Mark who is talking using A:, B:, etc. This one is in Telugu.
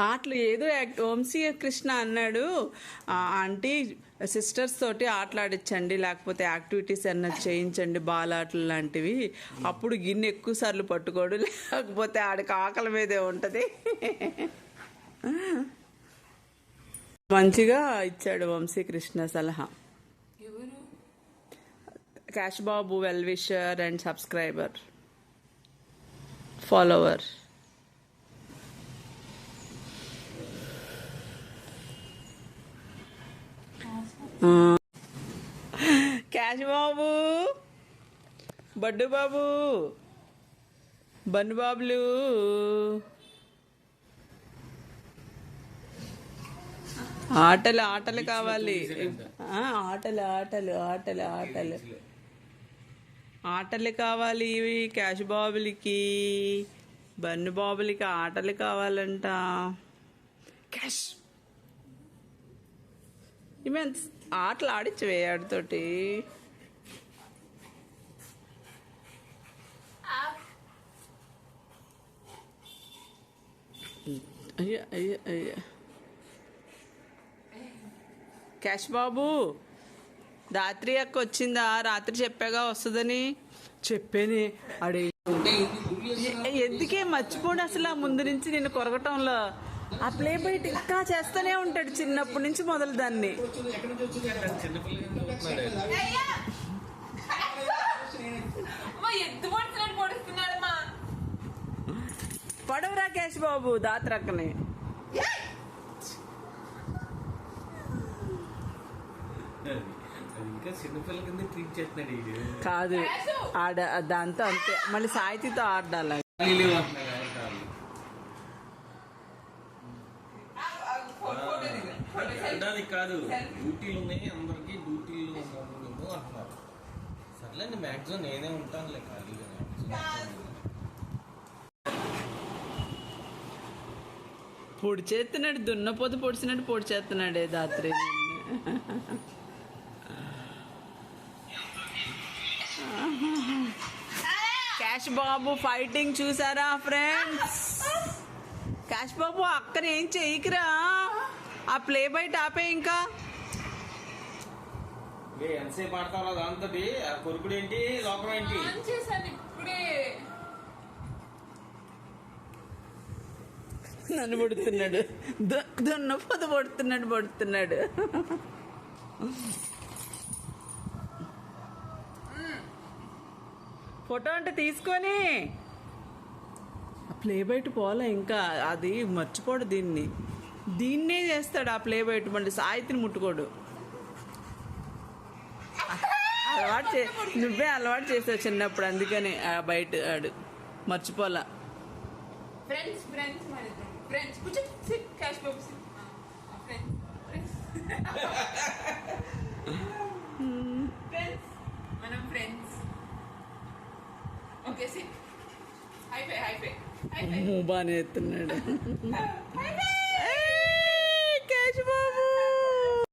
A: ఆటలు ఏదో వంశీ కృష్ణ అన్నాడు, ఆంటీ సిస్టర్స్ తోటి ఆటలాడించండి, లేకపోతే యాక్టివిటీస్ అన్నది చేయించండి, బాలాటలు లాంటివి, అప్పుడు గిన్నె ఎక్కువ సార్లు పట్టుకోడు, లేకపోతే ఆడికి ఆకలి మీదే ఉంటుంది. మంచిగా ఇచ్చాడు వంశీకృష్ణ సలహా. Cash Babu well wisher and subscriber follower. Cash Babu, Buddu Babu, Bannu బాబులు, ఆటలు ఆటలు కావాలి. ఆటలు ఆటలు ఆటలు ఆటలు ఆటలు కావాలి. ఇవి క్యాష్ బాబులకి, బన్ను బాబులకి ఆటలు కావాలంట. క్యాష్ ఇవి ఎంత ఆటలు ఆడించవే ఆడితోటి. అయ్యా అయ్యా అయ్యా. క్యాష్ బాబు, రాత్రి అక్క వచ్చిందా? రాత్రి చెప్పాగా వస్తుందని. చెప్పేని అడే, ఎందుకే మర్చిపోడు అసలు. ముందు నుంచి నేను కొరగటంలో ఆ ప్లే బయట ఇంకా చేస్తూనే ఉంటాడు చిన్నప్పటి నుంచి మొదలు దాన్ని. పడవరా క్యాష్ బాబు దాత్రక్కని. కాదు ఆడ దాంతో అంతే, మళ్ళీ సాయితీతో ఆడాలి.
B: కాదు డ్యూటీలు ఉన్నాయి, అందరికి డ్యూటీలు అంటున్నారు. సర్లేండి, మ్యాక్సిమం నేనే ఉంటానులే ఖాళీగా.
A: పొడి చేస్తున్నాడు, దున్నపోతు పొడిచినట్టు పొడి చేస్తున్నాడే దాత్రి. క్యాష్ బాబు ఫైటింగ్ చూసారా ఫ్రెండ్స్? క్యాష్ బాబు అక్కని ఏం చెయ్యకురా, ఆ ప్లే బయట ఆపే. ఇంకా
B: ఎంతసేపు ఆడతారా దాంతో? కొరుకుడు ఏంటి, లోకం ఏంటి?
A: నన్ను పడుతున్నాడు, దున్నపోతు పడుతున్నాడు. ఫోటో అంటే తీసుకొని ప్లే బయట పోలే. ఇంకా అది మర్చిపోడు, దీన్నే చేస్తాడు ఆ ప్లే బయట. మళ్ళీ సాయితిని ముట్టుకోడు. నువ్వే అలవాటు చేసావు చిన్నప్పుడు, అందుకని బయట ఆడు మర్చిపోలా. బాగానే ఎత్తున్నాడు.